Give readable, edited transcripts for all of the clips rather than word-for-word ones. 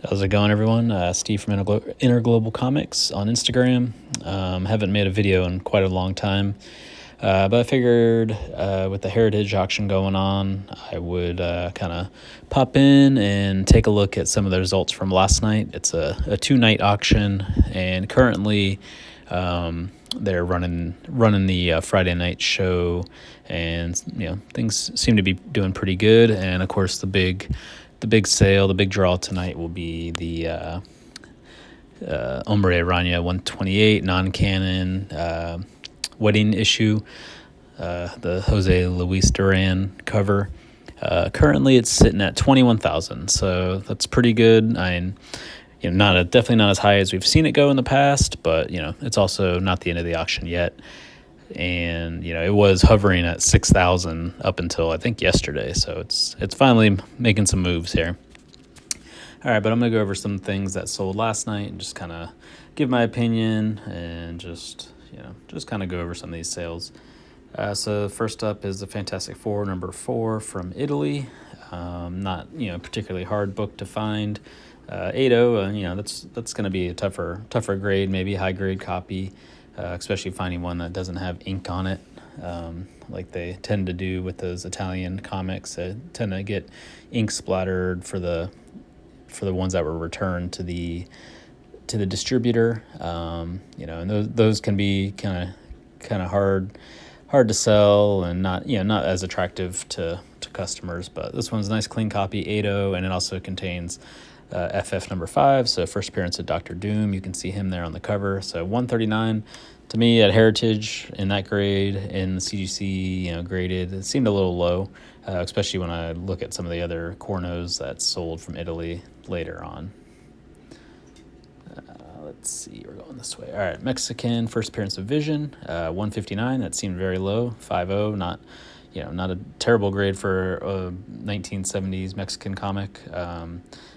How's it going, everyone? Steve from Interglobal Comics on Instagram. Haven't made a video in quite a long time, but I figured with the Heritage auction going on, I would kind of pop in and take a look at some of the results from last night. It's a two-night auction, and currently they're running the Friday night show, and things seem to be doing pretty good. And of course, the big sale, the big draw tonight will be the Hombre Araña 128 non-canon wedding issue, the Jose Luis Duran cover. Currently, it's sitting at 21,000, so that's pretty good. Definitely not as high as we've seen it go in the past, but it's also not the end of the auction yet. And it was hovering at 6,000 up until I think yesterday, so it's finally making some moves here. All right, but I'm gonna go over some things that sold last night and just kind of give my opinion and just kind of go over some of these sales. So first up is the Fantastic Four number 4 from Italy. Not particularly hard book to find. 8.0, that's going to be a tougher grade, maybe high grade copy. Especially finding one that doesn't have ink on it, like they tend to do with those Italian comics. They tend to get ink splattered for the ones that were returned to the distributor. And those can be kind of hard to sell and not as attractive to customers. But this one's a nice clean copy, 8.0, and it also contains FF number 5, so first appearance of Doctor Doom. You can see him there on the cover. So 139 to me at Heritage in that grade, in the CGC graded, it seemed a little low, especially when I look at some of the other cornos that sold from Italy later on. Let's see, we're going this way. All right, Mexican first appearance of Vision, 159. That seemed very low. 5.0, not a terrible grade for a 1970s Mexican comic.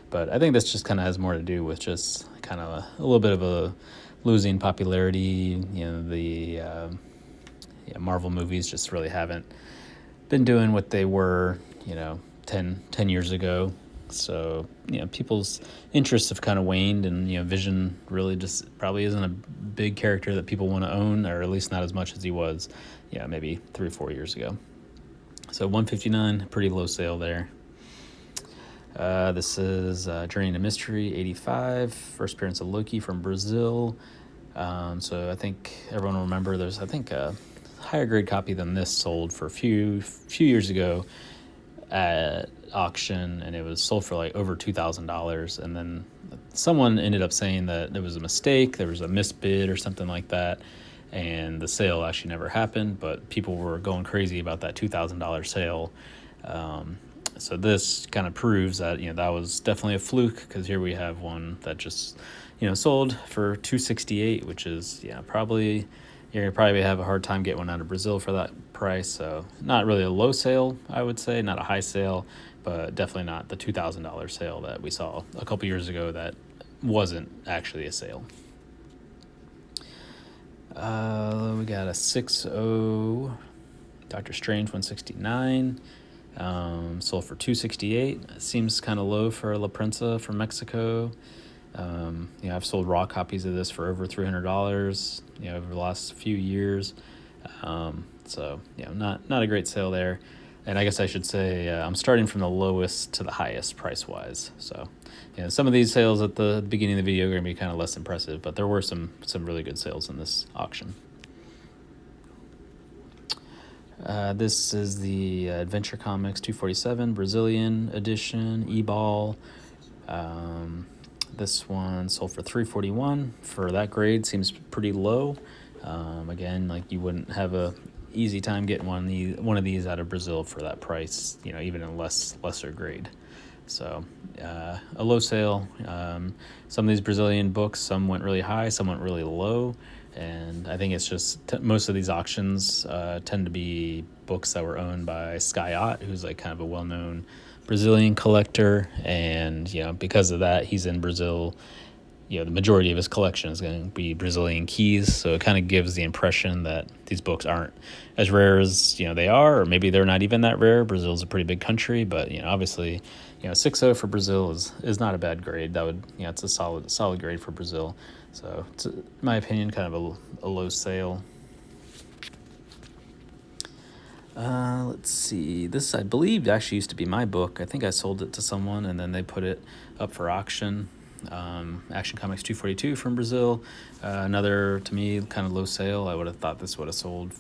But I think this just kind of has more to do with just kind of a little bit of a losing popularity. The Marvel movies just really haven't been doing what they were, 10 years ago. So, people's interests have kind of waned, and, Vision really just probably isn't a big character that people want to own, or at least not as much as he was, maybe 3 or 4 years ago. So 159, pretty low sale there. This is Journey into Mystery, 85, first appearance of Loki from Brazil. So I think everyone will remember there's, a higher grade copy than this sold for a few years ago at auction, and it was sold for like over $2,000. And then someone ended up saying that there was a mistake, there was a misbid or something like that, and the sale actually never happened, but people were going crazy about that $2,000 sale. So this kind of proves that, that was definitely a fluke, because here we have one that just, sold for $268, which is, probably, you're going to probably have a hard time getting one out of Brazil for that price. So not really a low sale, I would say, not a high sale, but definitely not the $2,000 sale that we saw a couple years ago that wasn't actually a sale. We got a 6.0 Doctor Strange 169. Sold for $268. It seems kind of low for La Prensa from Mexico. I've sold raw copies of this for over $300, over the last few years. So not a great sale there. And I guess I should say I'm starting from the lowest to the highest price-wise. So, some of these sales at the beginning of the video are going to be kind of less impressive, but there were some really good sales in this auction. This is the Adventure Comics 247 Brazilian edition, E-Ball. This one sold for $341. For that grade, seems pretty low. Again, like you wouldn't have a easy time getting one of these out of Brazil for that price, even in lesser grade. So a low sale. Some of these Brazilian books, some went really high, some went really low. And I think it's just most of these auctions tend to be books that were owned by Sky Ott, who's like kind of a well-known Brazilian collector. And, because of that, he's in Brazil. The majority of his collection is going to be Brazilian keys. So it kind of gives the impression that these books aren't as rare as, they are, or maybe they're not even that rare. Brazil's a pretty big country, but, obviously, 6.0 for Brazil is not a bad grade. That would, it's a solid grade for Brazil. So it's, in my opinion, kind of a low sale. Let's see. This, I believe, actually used to be my book. I think I sold it to someone, and then they put it up for auction. Action Comics 242 from Brazil. Another, to me, kind of low sale. I would have thought this would have sold,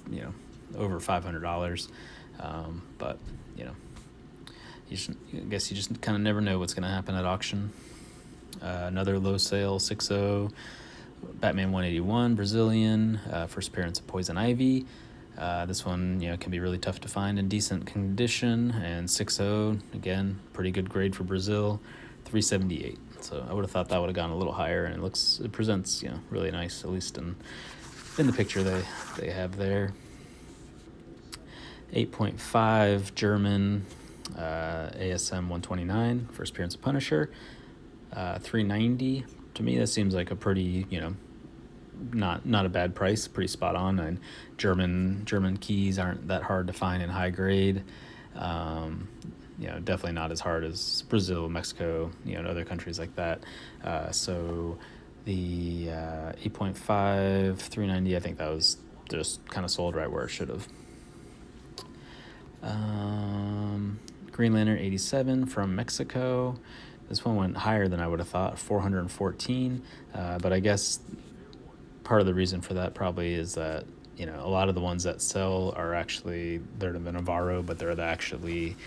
over $500. But, I guess you just kind of never know what's going to happen at auction. Another low sale, 6.0, Batman 181, Brazilian, first appearance of Poison Ivy. This one, can be really tough to find in decent condition. And 6.0, again, pretty good grade for Brazil, 378. So I would have thought that would have gone a little higher, and it presents, really nice, at least in the picture they have there. 8.5 German, ASM 129, first appearance of Punisher, 390. To me, that seems like a pretty, not a bad price, pretty spot on. And German keys aren't that hard to find in high grade. Definitely not as hard as Brazil, Mexico, and other countries like that. So the 8.5, 390, I think that was just kind of sold right where it should have. Green Lantern 87 from Mexico. This one went higher than I would have thought, 414. But I guess part of the reason for that probably is that, a lot of the ones that sell are actually, they're the Navarro, but they're actually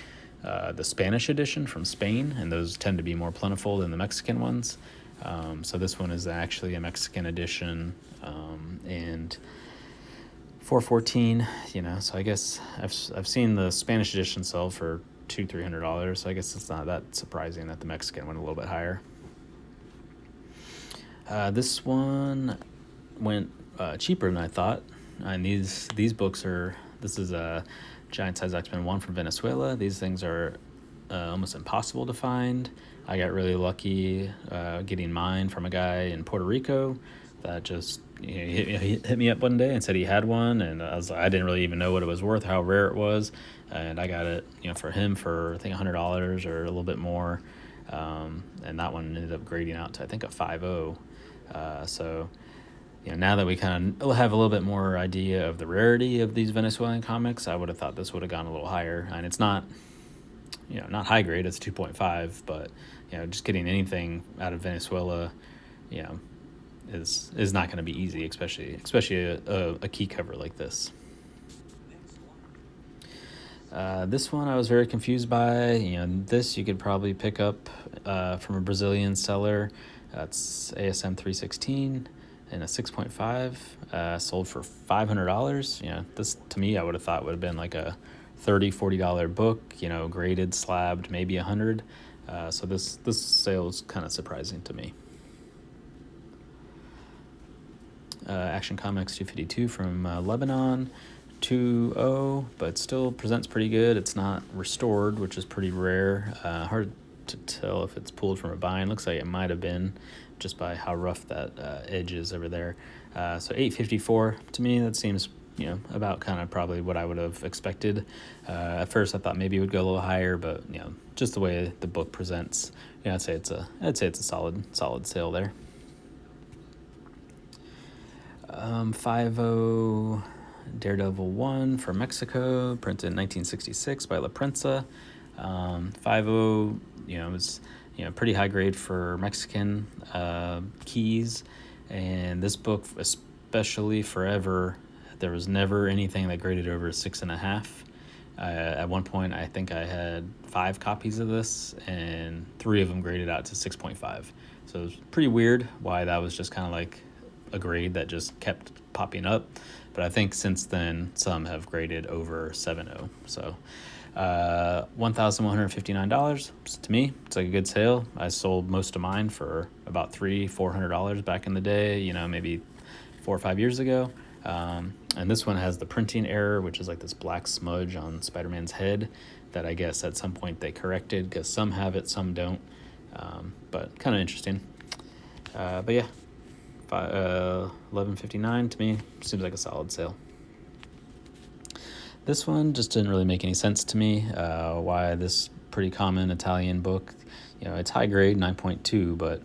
the Spanish edition from Spain, and those tend to be more plentiful than the Mexican ones. So this one is actually a Mexican edition, and 414, so I guess I've seen the Spanish edition sell for $200-300, so I guess it's not that surprising that the Mexican went a little bit higher. This one went cheaper than I thought, and these books are, this is a Giant Size X-Men 1 from Venezuela. These things are almost impossible to find. I got really lucky getting mine from a guy in Puerto Rico that just he hit me up one day and said he had one, and I didn't really even know what it was worth, how rare it was, and I got it for him for I think $100 or a little bit more, and that one ended up grading out to I think a 5.0. So now that we kind of have a little bit more idea of the rarity of these Venezuelan comics, I would have thought this would have gone a little higher. And it's not not high grade, it's 2.5, but just getting anything out of Venezuela is not going to be easy, especially a key cover like this. This one I was very confused by. This you could probably pick up from a Brazilian seller. That's ASM 316 and a 6.5, sold for $500. This to me I would have thought would have been like a $30-40 book, graded, slabbed, maybe 100. So this sale is kind of surprising to me. Action Comics 252 from Lebanon, 2.0, but still presents pretty good. It's not restored, which is pretty rare. Hard to tell if it's pulled from a bind. Looks like it might have been, just by how rough that edge is over there. So 854, to me that seems about kind of probably what I would have expected. At first I thought maybe it would go a little higher, but just the way the book presents, I'd say it's a solid sale there. 5.0 Daredevil 1 from Mexico, printed in 1966 by La Prensa. 5.0, was pretty high grade for Mexican keys, and this book, especially forever, there was never anything that graded over 6.5. At one point, I think I had 5 copies of this, and 3 of them graded out to 6.5. So it was pretty weird why that was just kind of like a grade that just kept popping up. But I think since then, some have graded over 7.0. So $1,159. So to me, it's like a good sale. I sold most of mine for about $300-400 back in the day, maybe 4 or 5 years ago. And this one has the printing error, which is like this black smudge on Spider-Man's head that I guess at some point they corrected, because some have it, some don't. But kind of interesting. But yeah, $11.59 to me seems like a solid sale. This one just didn't really make any sense to me, why this pretty common Italian book. It's high grade, 9.2, but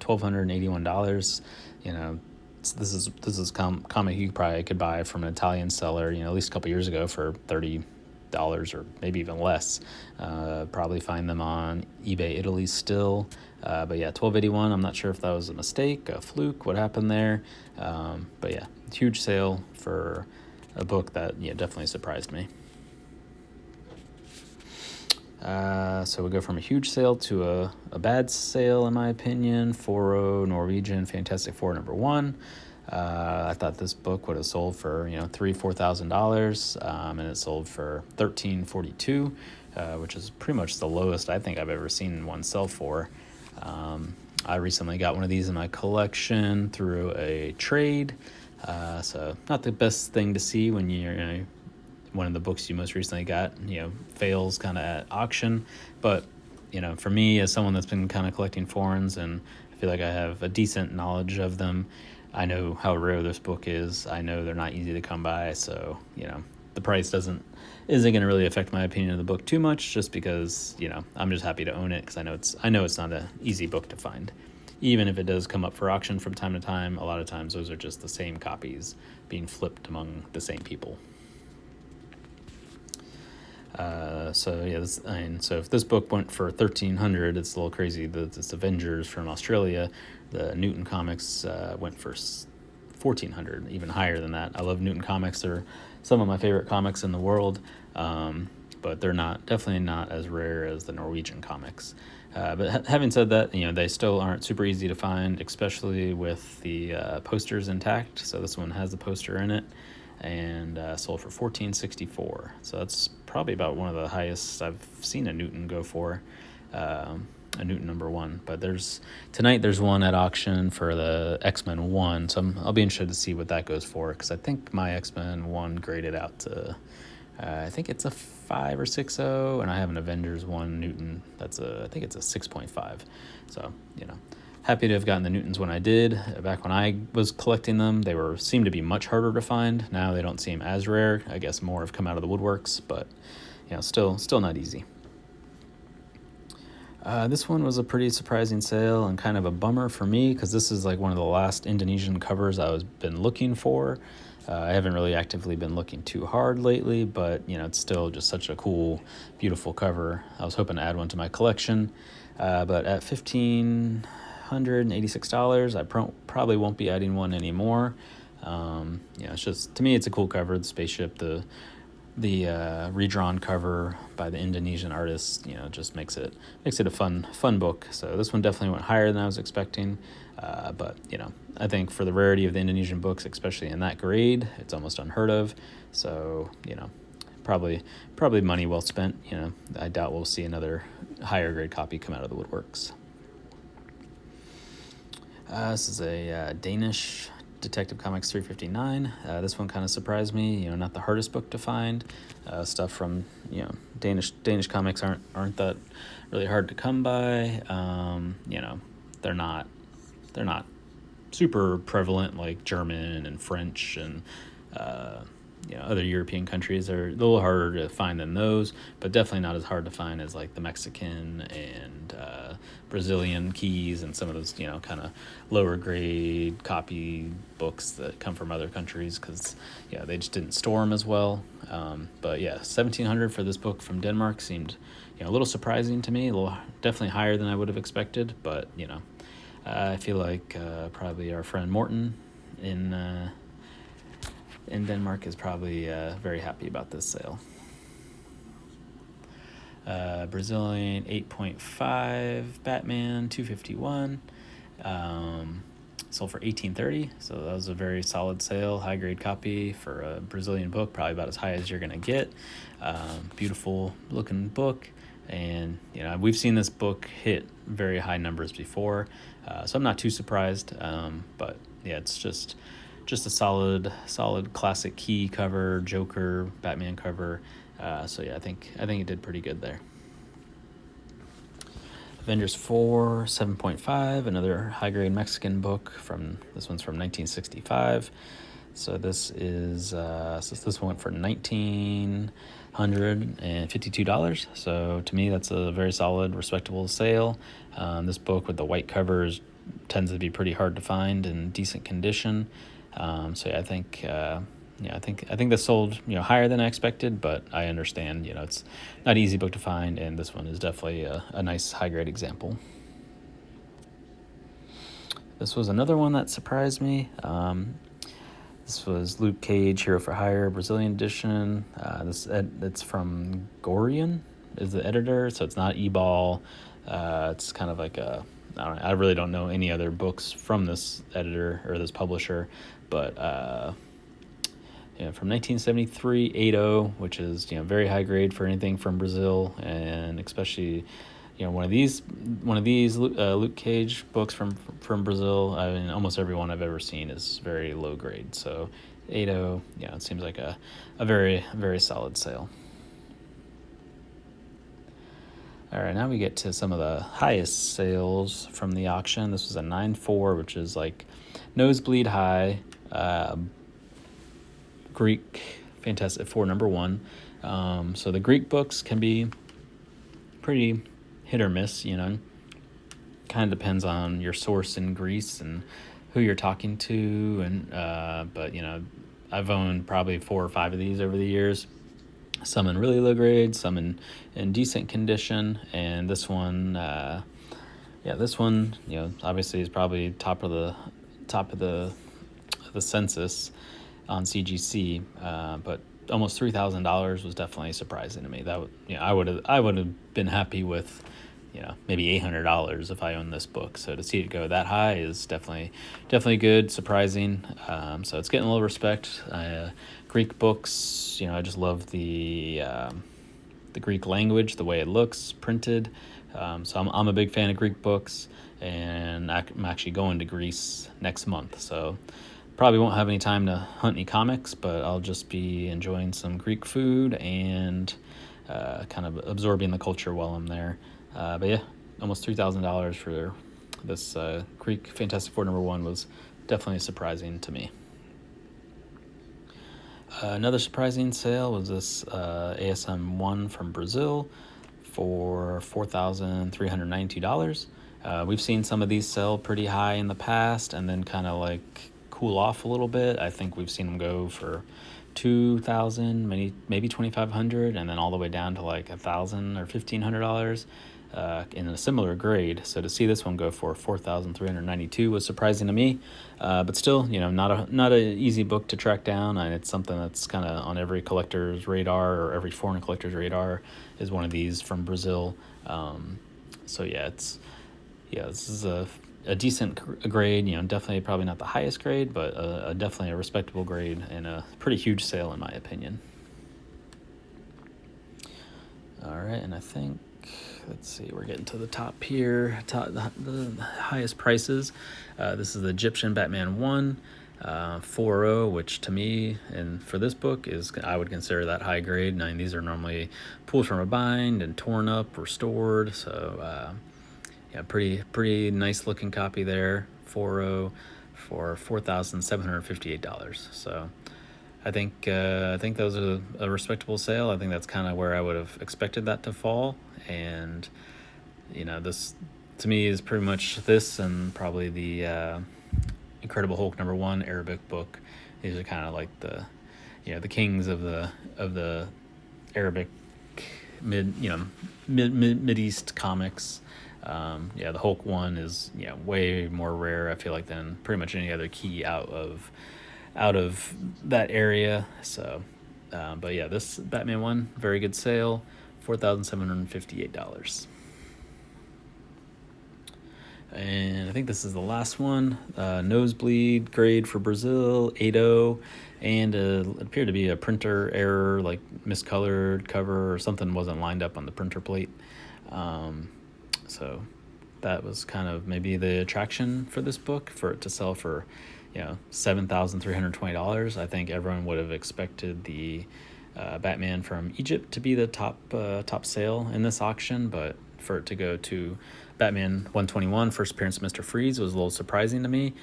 $1,281. This is comic you probably could buy from an Italian seller, at least a couple years ago for $30 or maybe even less. Probably find them on eBay Italy still. But yeah, $12.81. I'm not sure if that was a mistake, a fluke, what happened there. But yeah, huge sale for a book that definitely surprised me. So we go from a huge sale to a bad sale, in my opinion. Foro Norwegian Fantastic Four #1. I thought this book would have sold for $3,000-$4,000, and it sold for $13.42, which is pretty much the lowest I think I've ever seen one sell for. I recently got one of these in my collection through a trade, so not the best thing to see when you're one of the books you most recently got fails kind of at auction. But for me, as someone that's been kind of collecting foreigns, and I feel like I have a decent knowledge of them, I know how rare this book is. I know they're not easy to come by, so the price isn't going to really affect my opinion of the book too much, just because I'm just happy to own it, because I know it's not an easy book to find. Even if it does come up for auction from time to time, a lot of times those are just the same copies being flipped among the same people. So if this book went for $1,300, it's a little crazy. This Avengers from Australia, the Newton Comics, went for $1,400, even higher than that. I love Newton Comics; they're some of my favorite comics in the world, but they're definitely not as rare as the Norwegian comics. But having said that, they still aren't super easy to find, especially with the posters intact. So this one has the poster in it, and sold for $14.64. So that's probably about one of the highest I've seen a Newton go for, a Newton #1. But tonight there's one at auction for the X-Men 1, so I'll be interested to see what that goes for, because I think my X-Men 1 graded out to, I think it's a 5 or 6.0, and I have an Avengers 1 Newton I think it's a 6.5. So happy to have gotten the Newtons when I did. Back when I was collecting them, they seemed to be much harder to find. Now they don't seem as rare. I guess more have come out of the woodworks, but still not easy. This one was a pretty surprising sale and kind of a bummer for me, because this is like one of the last Indonesian covers I was been looking for. I haven't really actively been looking too hard lately, but it's still just such a cool, beautiful cover. I was hoping to add one to my collection, but at $1,586, I probably won't be adding one anymore. It's just, to me, it's a cool cover. The spaceship, the redrawn cover by the Indonesian artist, just makes it a fun book. So this one definitely went higher than I was expecting. But I think for the rarity of the Indonesian books, especially in that grade, it's almost unheard of. So probably money well spent. I doubt we'll see another higher grade copy come out of the woodworks. This is a Danish Detective Comics 359. This one kind of surprised me. Not the hardest book to find. Stuff from Danish comics aren't that really hard to come by. They're not super prevalent like German and French and other European countries. Are a little harder to find than those, but definitely not as hard to find as like the Mexican and Brazilian keys and some of those kind of lower grade copy books that come from other countries, because they just didn't store them as well. But yeah, $1,700 for this book from Denmark seemed a little surprising to me, definitely higher than I would have expected. But I feel like probably our friend Morton in Denmark is probably very happy about this sale. Brazilian 8.5 Batman 251, sold for $18.30. So that was a very solid sale, high grade copy for a Brazilian book, probably about as high as you're gonna get. Beautiful looking book, and we've seen this book hit very high numbers before, so I'm not too surprised. But yeah, it's just a solid classic key cover, Joker, Batman cover. So yeah, I think it did pretty good there. Avengers 4, 7.5, another high grade Mexican book this one's from 1965. So this is this one went for $1,952. So to me, that's a very solid, respectable sale. This book with the white covers tends to be pretty hard to find in decent condition. So yeah, I think this sold higher than I expected, but I understand it's not an easy book to find, and this one is definitely a nice high grade example. This was another one that surprised me. This was Luke Cage, Hero for Hire, Brazilian edition. It's from Gorian, is the editor, so it's not Ebal. It's kind of like I really don't know any other books from this editor or this publisher, but from 1973, 8.0, which is very high grade for anything from Brazil, and especially one of these Luke Cage books from Brazil. I mean, almost every one I've ever seen is very low grade. So 8.0, it seems like a very, very solid sale. All right, now we get to some of the highest sales from the auction. This was a 9.4, which is like nosebleed high. Greek Fantastic Four #1. So the Greek books can be pretty hit or miss, kind of depends on your source in Greece and who you're talking to. And but I've owned probably 4 or 5 of these over the years, some in really low grade, some in decent condition, and this one obviously is probably top of the census on CGC, but almost $3,000 was definitely surprising to me. That I would have been happy with maybe $800 if I owned this book. So to see it go that high is definitely good, surprising. So it's getting a little respect. Greek books, I just love the Greek language, the way it looks printed. So I'm a big fan of Greek books, and I'm actually going to Greece next month. So probably won't have any time to hunt any comics, but I'll just be enjoying some Greek food and kind of absorbing the culture while I'm there. But yeah, almost $3,000 for this Greek Fantastic Four #1 was definitely surprising to me. Another surprising sale was this ASM 1 from Brazil for $4,392. We've seen some of these sell pretty high in the past and then kind of like cool off a little bit. I think we've seen them go for $2,000, maybe $2,500, and then all the way down to like $1,000 or $1,500 in a similar grade. So to see this one go for $4,392 was surprising to me, but still, not an easy book to track down, and it's something that's kind of on every collector's radar, or every foreign collector's radar is one of these from Brazil. So yeah, this is a decent grade, definitely probably not the highest grade, but definitely a respectable grade and a pretty huge sale in my opinion. All right, and I think, let's see, we're getting to the top here, the highest prices. This is the Egyptian Batman 1, 4.0, which to me, and for this book, I would consider that high grade. I mean, these are normally pulled from a bind and torn up, restored, so pretty nice looking copy there, 4.0 for $4,758. So I think that was a respectable sale. I think that's kind of where I would have expected that to fall, and this to me is pretty much this and probably the Incredible Hulk #1 Arabic book. These are kind of like the kings of the Arabic mid East comics. The Hulk one is way more rare, I feel like, than pretty much any other key out of that area. So but yeah, this Batman one, very good sale, $4,758. And I think this is the last one, nosebleed grade for Brazil, 8.0, and it appeared to be a printer error, like miscolored cover or something wasn't lined up on the printer plate. So that was kind of maybe the attraction for this book, for it to sell for $7,320. I think everyone would have expected the Batman from Egypt to be the top sale in this auction, but for it to go to Batman 121, first appearance of Mr. Freeze, was a little surprising to me.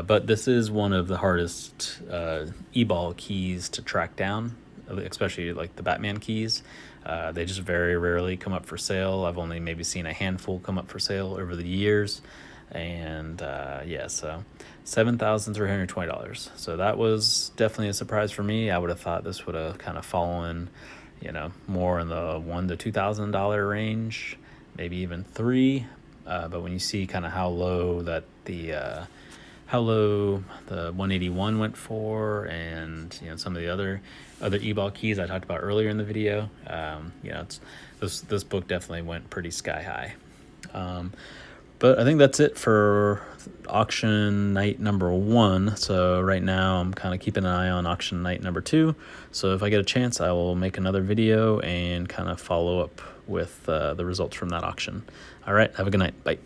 But this is one of the hardest e-ball keys to track down, especially like the Batman keys. They just very rarely come up for sale. I've only maybe seen a handful come up for sale over the years. And yeah, so $7,320. So that was definitely a surprise for me. I would have thought this would have kind of fallen, more in the $1,000 to $2,000 range, maybe even three. But when you see kind of how low the 181 went for, and some of the other e-ball keys I talked about earlier in the video, it's this book definitely went pretty sky high. But I think that's it for auction night number 1. So right now I'm kind of keeping an eye on auction night number 2. So if I get a chance, I will make another video and kind of follow up with the results from that auction. All right, have a good night. Bye.